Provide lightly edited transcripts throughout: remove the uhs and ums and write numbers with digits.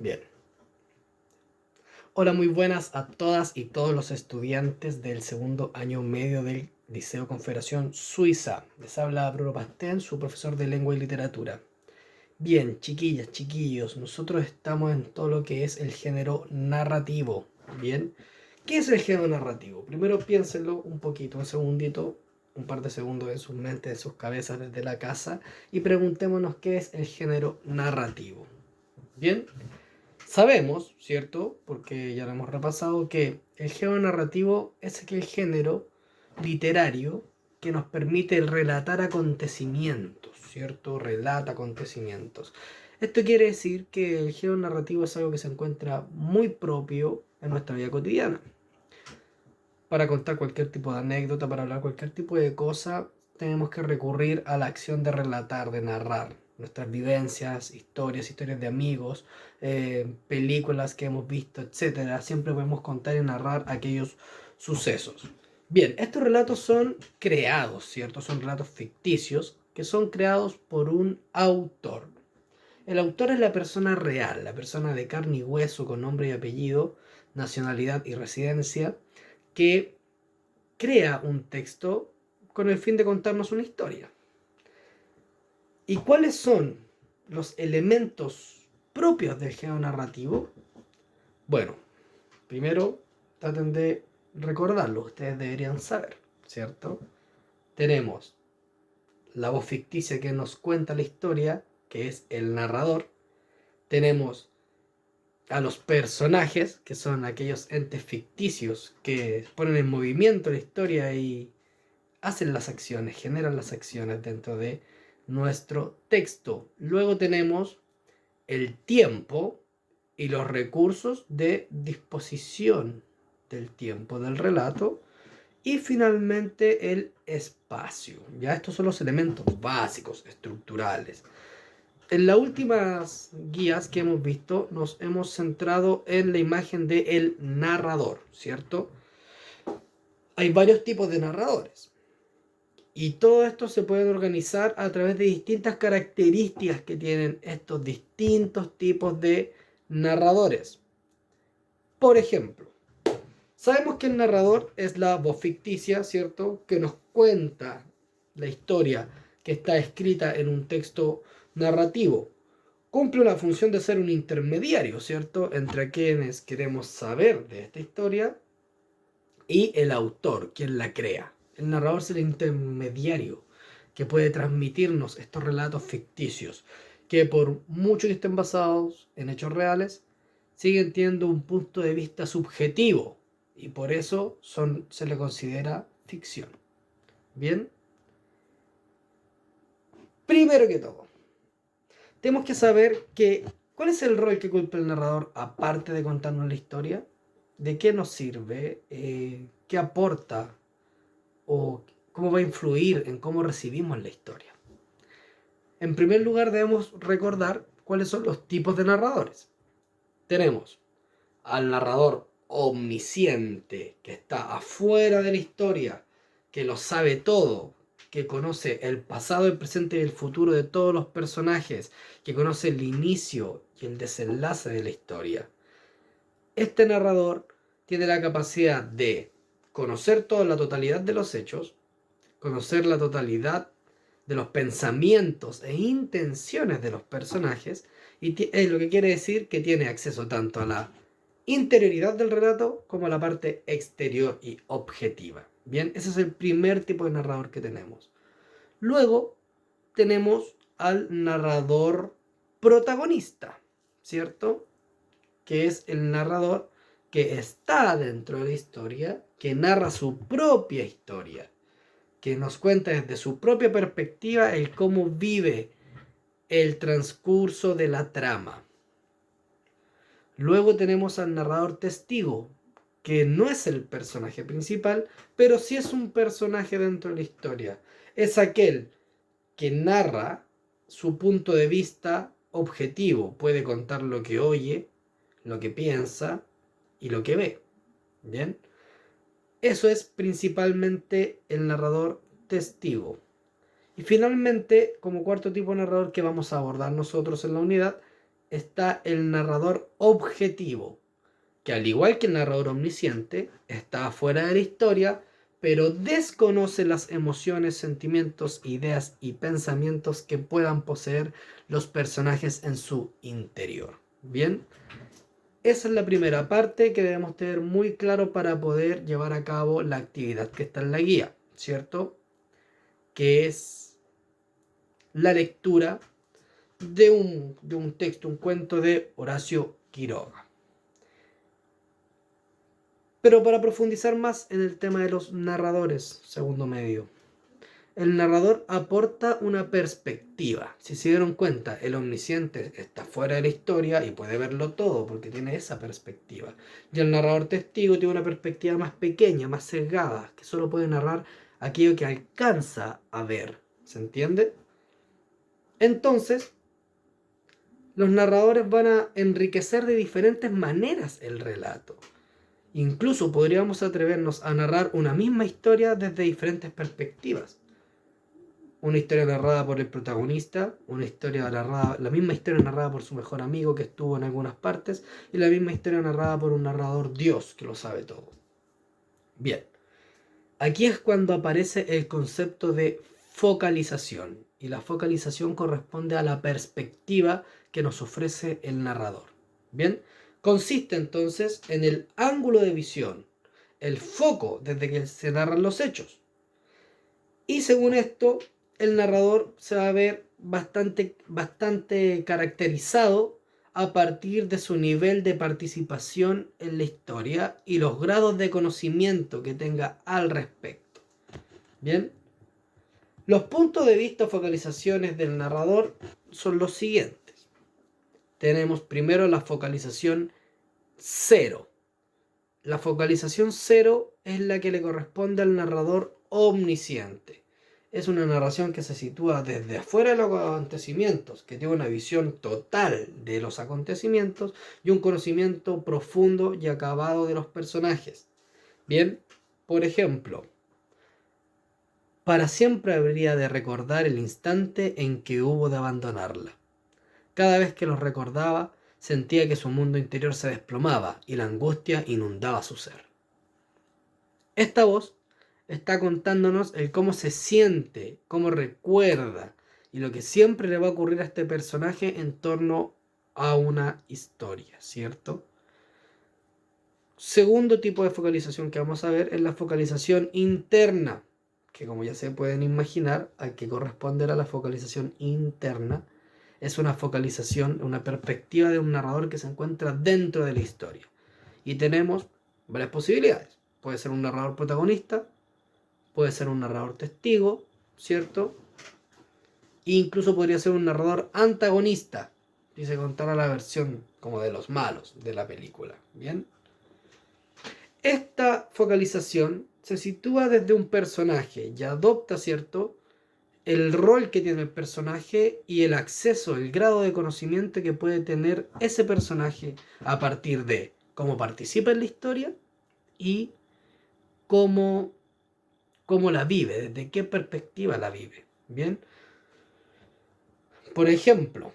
Bien. Hola, muy buenas a todas y todos los estudiantes del segundo año medio del Liceo Confederación Suiza. Les habla Bruno Pastén, su profesor de Lengua y Literatura. Bien, chiquillas, chiquillos, nosotros estamos en todo lo que es el género narrativo. Bien, ¿qué es el género narrativo? Primero piénsenlo un poquito, un segundito, un par de segundos en sus mentes, en sus cabezas desde la casa y preguntémonos qué es el género narrativo. Bien. Sabemos, ¿cierto? Porque ya lo hemos repasado, que el género narrativo es aquel género literario que nos permite relatar acontecimientos, ¿cierto? Relata acontecimientos. Esto quiere decir que el género narrativo es algo que se encuentra muy propio en nuestra vida cotidiana. Para contar cualquier tipo de anécdota, para hablar cualquier tipo de cosa, tenemos que recurrir a la acción de relatar, de narrar nuestras vivencias, historias de amigos, películas que hemos visto, etcétera. Siempre podemos contar y narrar aquellos sucesos. Bien, estos relatos son creados, ¿cierto? Son relatos ficticios que son creados por un autor. El autor es la persona real, la persona de carne y hueso con nombre y apellido, nacionalidad y residencia, que crea un texto con el fin de contarnos una historia. ¿Y cuáles son los elementos propios del género narrativo? Bueno, primero traten de recordarlo, ustedes deberían saber, ¿cierto? Tenemos la voz ficticia que nos cuenta la historia, que es el narrador. Tenemos a los personajes, que son aquellos entes ficticios que ponen en movimiento la historia y hacen las acciones, generan las acciones dentro de nuestro texto. Luego tenemos el tiempo y los recursos de disposición del tiempo del relato. Y finalmente el espacio. Ya estos son los elementos básicos, estructurales. En las últimas guías que hemos visto nos hemos centrado en la imagen del narrador, ¿cierto? Hay varios tipos de narradores. Y todo esto se puede organizar a través de distintas características que tienen estos distintos tipos de narradores. Por ejemplo, sabemos que el narrador es la voz ficticia, ¿cierto? Que nos cuenta la historia que está escrita en un texto narrativo. Cumple la función de ser un intermediario, ¿cierto? Entre quienes queremos saber de esta historia y el autor, quien la crea. El narrador es el intermediario que puede transmitirnos estos relatos ficticios, que por mucho que estén basados en hechos reales, siguen teniendo un punto de vista subjetivo y por eso se le considera ficción. Bien, primero que todo, tenemos que saber cuál es el rol que cumple el narrador aparte de contarnos la historia, de qué nos sirve, qué aporta o cómo va a influir en cómo recibimos la historia. En primer lugar, debemos recordar cuáles son los tipos de narradores. Tenemos al narrador omnisciente, que está afuera de la historia, que lo sabe todo, que conoce el pasado, el presente y el futuro de todos los personajes, que conoce el inicio y el desenlace de la historia. Este narrador tiene la capacidad de conocer toda la totalidad de los hechos, conocer la totalidad de los pensamientos e intenciones de los personajes, y es lo que quiere decir que tiene acceso tanto a la interioridad del relato como a la parte exterior y objetiva. Bien, ese es el primer tipo de narrador que tenemos. Luego tenemos al narrador protagonista, ¿cierto? Que es el narrador que está dentro de la historia, que narra su propia historia, que nos cuenta desde su propia perspectiva el cómo vive el transcurso de la trama. Luego tenemos al narrador testigo, que no es el personaje principal, pero sí es un personaje dentro de la historia. Es aquel que narra su punto de vista objetivo, puede contar lo que oye, lo que piensa y lo que ve. ¿Bien? Eso es principalmente el narrador testigo. Y finalmente, como cuarto tipo de narrador que vamos a abordar nosotros en la unidad, está el narrador objetivo, que al igual que el narrador omnisciente, está fuera de la historia, pero desconoce las emociones, sentimientos, ideas y pensamientos que puedan poseer los personajes en su interior. Bien, esa es la primera parte que debemos tener muy claro para poder llevar a cabo la actividad que está en la guía, ¿cierto? Que es la lectura de un texto, un cuento de Horacio Quiroga. Pero para profundizar más en el tema de los narradores, segundo medio, el narrador aporta una perspectiva. Si se dieron cuenta, el omnisciente está fuera de la historia y puede verlo todo porque tiene esa perspectiva. Y el narrador testigo tiene una perspectiva más pequeña, más sesgada, que solo puede narrar aquello que alcanza a ver. ¿Se entiende? Entonces, los narradores van a enriquecer de diferentes maneras el relato. Incluso podríamos atrevernos a narrar una misma historia desde diferentes perspectivas. Una historia narrada por el protagonista, la misma historia narrada por su mejor amigo que estuvo en algunas partes, y la misma historia narrada por un narrador Dios que lo sabe todo. Bien, aquí es cuando aparece el concepto de focalización, y la focalización corresponde a la perspectiva que nos ofrece el narrador. Bien, consiste entonces en el ángulo de visión, el foco desde que se narran los hechos. Y según esto, el narrador se va a ver bastante caracterizado a partir de su nivel de participación en la historia y los grados de conocimiento que tenga al respecto. Bien, los puntos de vista o focalizaciones del narrador son los siguientes. Tenemos primero la focalización 0. La focalización 0 es la que le corresponde al narrador omnisciente. Es una narración que se sitúa desde afuera de los acontecimientos, que tiene una visión total de los acontecimientos y un conocimiento profundo y acabado de los personajes. Bien, por ejemplo, para siempre habría de recordar el instante en que hubo de abandonarla. Cada vez que lo recordaba, sentía que su mundo interior se desplomaba y la angustia inundaba su ser. Esta voz está contándonos el cómo se siente, cómo recuerda y lo que siempre le va a ocurrir a este personaje en torno a una historia, ¿cierto? Segundo tipo de focalización que vamos a ver es la focalización interna, que como ya se pueden imaginar, hay que corresponder a la focalización interna. Es una focalización, una perspectiva de un narrador que se encuentra dentro de la historia. Y tenemos varias posibilidades. Puede ser un narrador protagonista, puede ser un narrador testigo, ¿cierto? E incluso podría ser un narrador antagonista, si se contara la versión como de los malos de la película. ¿Bien? Esta focalización se sitúa desde un personaje y adopta, ¿cierto?, el rol que tiene el personaje y el acceso, el grado de conocimiento que puede tener ese personaje a partir de cómo participa en la historia y cómo la vive, desde qué perspectiva la vive. Bien, por ejemplo,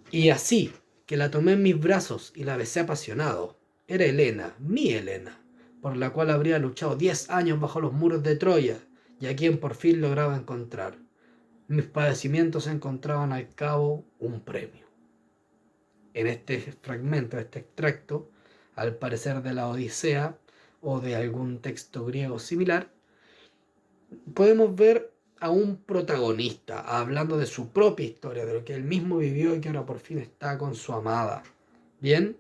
y así que la tomé en mis brazos y la besé apasionado, era Helena, mi Helena, por la cual habría luchado 10 años bajo los muros de Troya, y a quien por fin lograba encontrar. Mis padecimientos encontraban al cabo un premio. En este fragmento, este extracto, al parecer de la Odisea o de algún texto griego similar, podemos ver a un protagonista hablando de su propia historia, de lo que él mismo vivió y que ahora por fin está con su amada. Bien,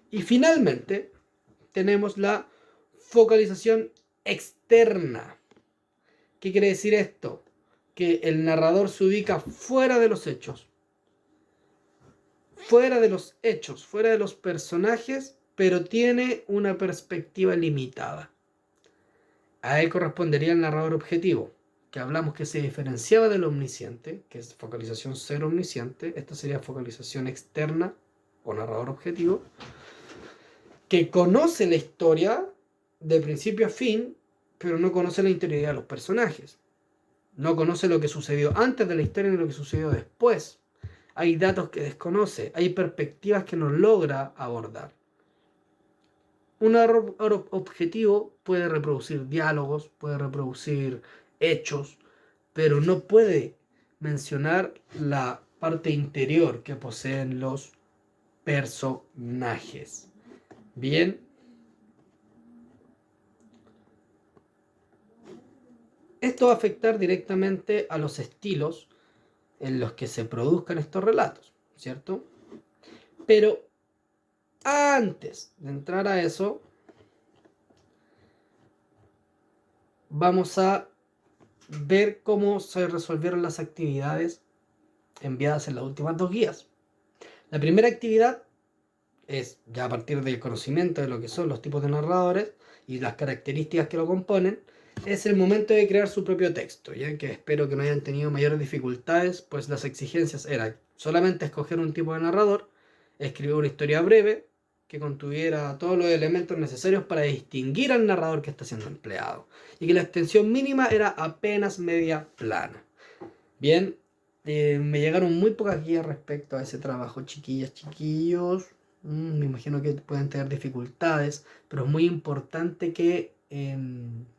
y finalmente tenemos la focalización externa. ¿Qué quiere decir esto? Que el narrador se ubica fuera de los hechos, fuera de los personajes, pero tiene una perspectiva limitada. A él correspondería el narrador objetivo, que hablamos que se diferenciaba del omnisciente, que es focalización 0 omnisciente. Esta sería focalización externa o narrador objetivo, que conoce la historia de principio a fin, pero no conoce la interioridad de los personajes. No conoce lo que sucedió antes de la historia ni lo que sucedió después. hay datos que desconoce, hay perspectivas que no logra abordar. Un narrador objetivo puede reproducir diálogos, puede reproducir hechos, pero no puede mencionar la parte interior que poseen los personajes. Bien. Esto va a afectar directamente a los estilos en los que se produzcan estos relatos, ¿cierto? Pero antes de entrar a eso, vamos a ver cómo se resolvieron las actividades enviadas en las últimas 2 guías. La primera actividad es, ya a partir del conocimiento de lo que son los tipos de narradores y las características que lo componen, es el momento de crear su propio texto, ya que espero que no hayan tenido mayores dificultades, pues las exigencias eran solamente escoger un tipo de narrador, escribir una historia breve que contuviera todos los elementos necesarios para distinguir al narrador que está siendo empleado, y que la extensión mínima era apenas media plana. Bien, me llegaron muy pocas guías respecto a ese trabajo, chiquillas, chiquillos. Me imagino que pueden tener dificultades, pero es muy importante que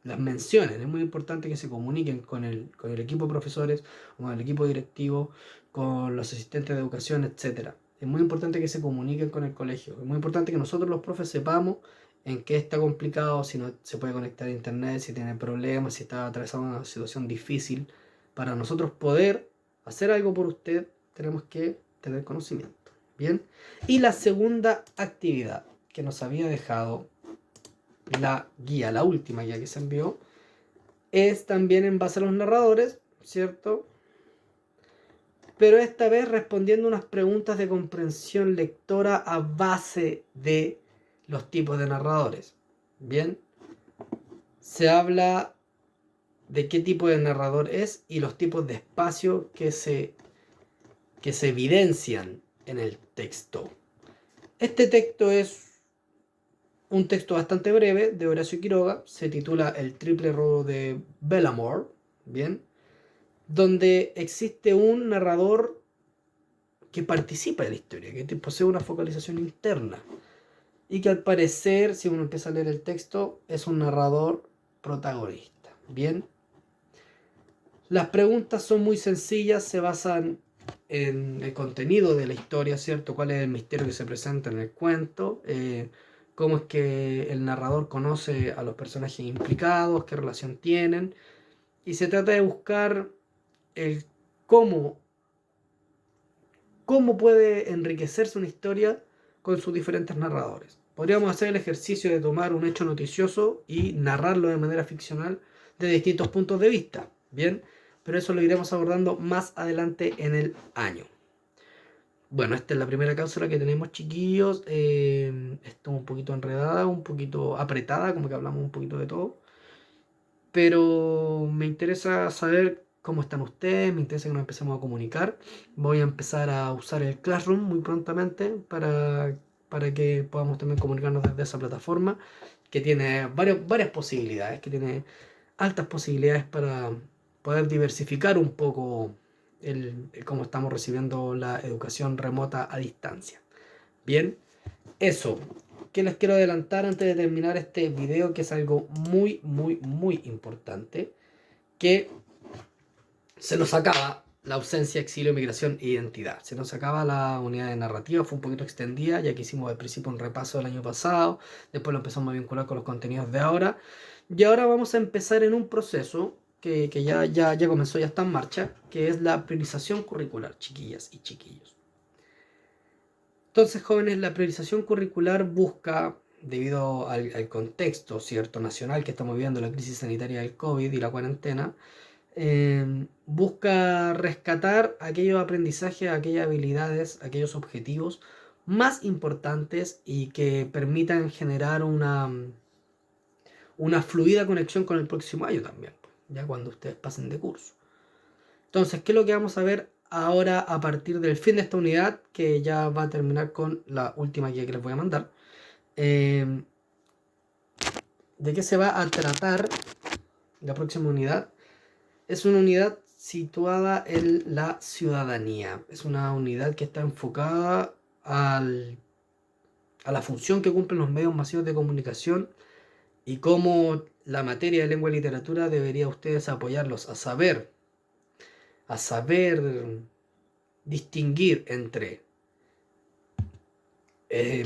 las mencionen, es muy importante que se comuniquen con el equipo de profesores, con el equipo directivo, con los asistentes de educación, etc. Es muy importante que se comuniquen con el colegio, es muy importante que nosotros los profes sepamos en qué está complicado, si no se puede conectar a internet, si tiene problemas, si está atravesando una situación difícil. Para nosotros poder hacer algo por usted, tenemos que tener conocimiento. Bien. Y la segunda actividad que nos había dejado la guía, la última guía que se envió, es también en base a los narradores, ¿cierto? Pero esta vez respondiendo unas preguntas de comprensión lectora a base de los tipos de narradores. Bien. Se habla de qué tipo de narrador es y los tipos de espacio que se evidencian en el texto. Este texto es un texto bastante breve de Horacio Quiroga, se titula El triple robo de Bellamore, bien, donde existe un narrador que participa de la historia, que posee una focalización interna y que al parecer, si uno empieza a leer el texto, es un narrador protagonista, bien. Las preguntas son muy sencillas, se basan en el contenido de la historia, ¿cierto? ¿Cuál es el misterio que se presenta en el cuento? Cómo es que el narrador conoce a los personajes implicados, qué relación tienen. Y se trata de buscar el cómo puede enriquecerse una historia con sus diferentes narradores. Podríamos hacer el ejercicio de tomar un hecho noticioso y narrarlo de manera ficcional de distintos puntos de vista, ¿bien? Pero eso lo iremos abordando más adelante en el año. Bueno, esta es la primera cápsula que tenemos, chiquillos. Está un poquito enredada, un poquito apretada, como que hablamos un poquito de todo. Pero me interesa saber cómo están ustedes, me interesa que nos empecemos a comunicar. Voy a empezar a usar el Classroom muy prontamente para que podamos también comunicarnos desde esa plataforma, que tiene varias posibilidades, que tiene altas posibilidades para poder diversificar un poco el cómo estamos recibiendo la educación remota a distancia. Bien, eso. ¿Qué les quiero adelantar antes de terminar este video? Que es algo muy, muy, muy importante. Que se nos acaba la ausencia, exilio, migración e identidad. Se nos acaba la unidad de narrativa, fue un poquito extendida, ya que hicimos al principio un repaso del año pasado, después lo empezamos a vincular con los contenidos de ahora, y ahora vamos a empezar en un proceso que ya comenzó, ya está en marcha, que es la priorización curricular, chiquillas y chiquillos. Entonces, jóvenes, la priorización curricular busca, debido al contexto, ¿cierto?, nacional que estamos viviendo, la crisis sanitaria del COVID y la cuarentena, busca rescatar aquellos aprendizajes, aquellas habilidades, aquellos objetivos más importantes y que permitan generar una fluida conexión con el próximo año también, ya cuando ustedes pasen de curso. Entonces, ¿qué es lo que vamos a ver ahora a partir del fin de esta unidad? Que ya va a terminar con la última guía que les voy a mandar. ¿De qué se va a tratar la próxima unidad? Es una unidad situada en la ciudadanía. Es una unidad que está enfocada a la función que cumplen los medios masivos de comunicación y cómo la materia de lengua y literatura debería ustedes apoyarlos a saber distinguir entre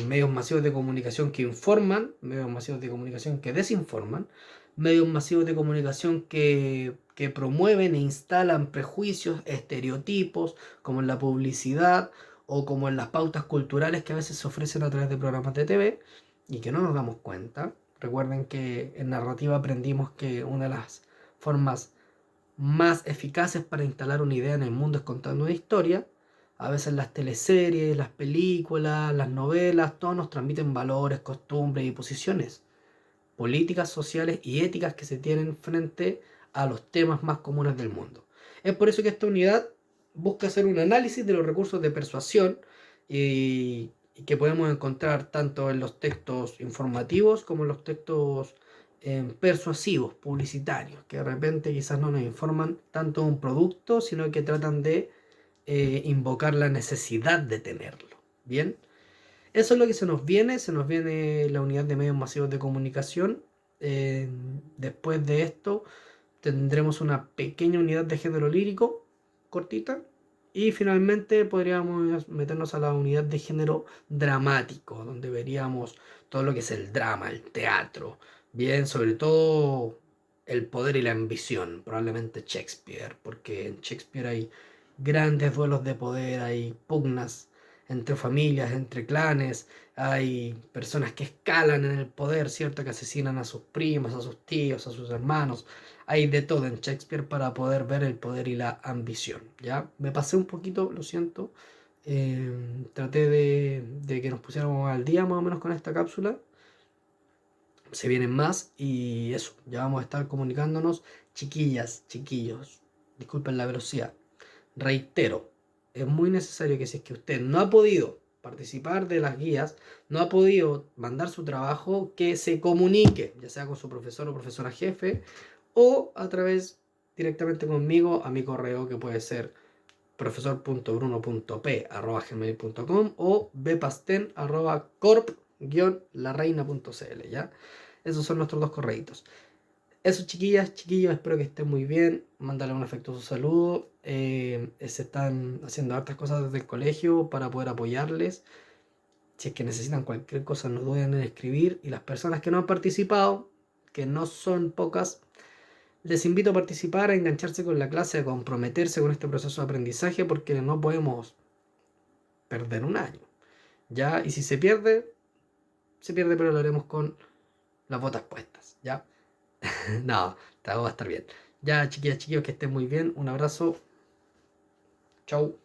medios masivos de comunicación que informan, medios masivos de comunicación que desinforman, medios masivos de comunicación que promueven e instalan prejuicios, estereotipos, como en la publicidad o como en las pautas culturales que a veces se ofrecen a través de programas de TV y que no nos damos cuenta. Recuerden que en narrativa aprendimos que una de las formas más eficaces para instalar una idea en el mundo es contando una historia. A veces las teleseries, las películas, las novelas, todos nos transmiten valores, costumbres y posiciones políticas, sociales y éticas que se tienen frente a los temas más comunes del mundo. Es por eso que esta unidad busca hacer un análisis de los recursos de persuasión y que podemos encontrar tanto en los textos informativos como en los textos persuasivos, publicitarios, que de repente quizás no nos informan tanto de un producto, sino que tratan de invocar la necesidad de tenerlo. Bien, eso es lo que se nos viene la unidad de medios masivos de comunicación. Después de esto tendremos una pequeña unidad de género lírico, cortita. Y finalmente podríamos meternos a la unidad de género dramático, donde veríamos todo lo que es el drama, el teatro. Bien, sobre todo el poder y la ambición, probablemente Shakespeare, porque en Shakespeare hay grandes duelos de poder, hay pugnas entre familias, entre clanes, hay personas que escalan en el poder, ¿cierto? Que asesinan a sus primos, a sus tíos, a sus hermanos. Hay de todo en Shakespeare para poder ver el poder y la ambición, ¿ya? Me pasé un poquito, lo siento. Traté de que nos pusiéramos al día más o menos con esta cápsula. Se vienen más y eso, ya vamos a estar comunicándonos. Chiquillas, chiquillos, disculpen la velocidad. Reitero, es muy necesario que si es que usted no ha podido participar de las guías, no ha podido mandar su trabajo, que se comunique, ya sea con su profesor o profesora jefe, o a través directamente conmigo a mi correo, que puede ser profesor.bruno.p@gmail.com o bpasten@corp-lareina.cl, ¿ya? Esos son nuestros dos correitos. Eso, chiquillas, chiquillos, espero que estén muy bien. Mándale un afectuoso saludo. Se están haciendo hartas cosas desde el colegio para poder apoyarles. Si es que necesitan cualquier cosa, no duden en escribir. Y las personas que no han participado, que no son pocas, les invito a participar, a engancharse con la clase, a comprometerse con este proceso de aprendizaje, porque no podemos perder un año, ¿ya? Y si se pierde, pero lo haremos con las botas puestas, ¿ya? No, todo va a estar bien. Ya, chiquillas, chiquillos, que estén muy bien. Un abrazo. Chau.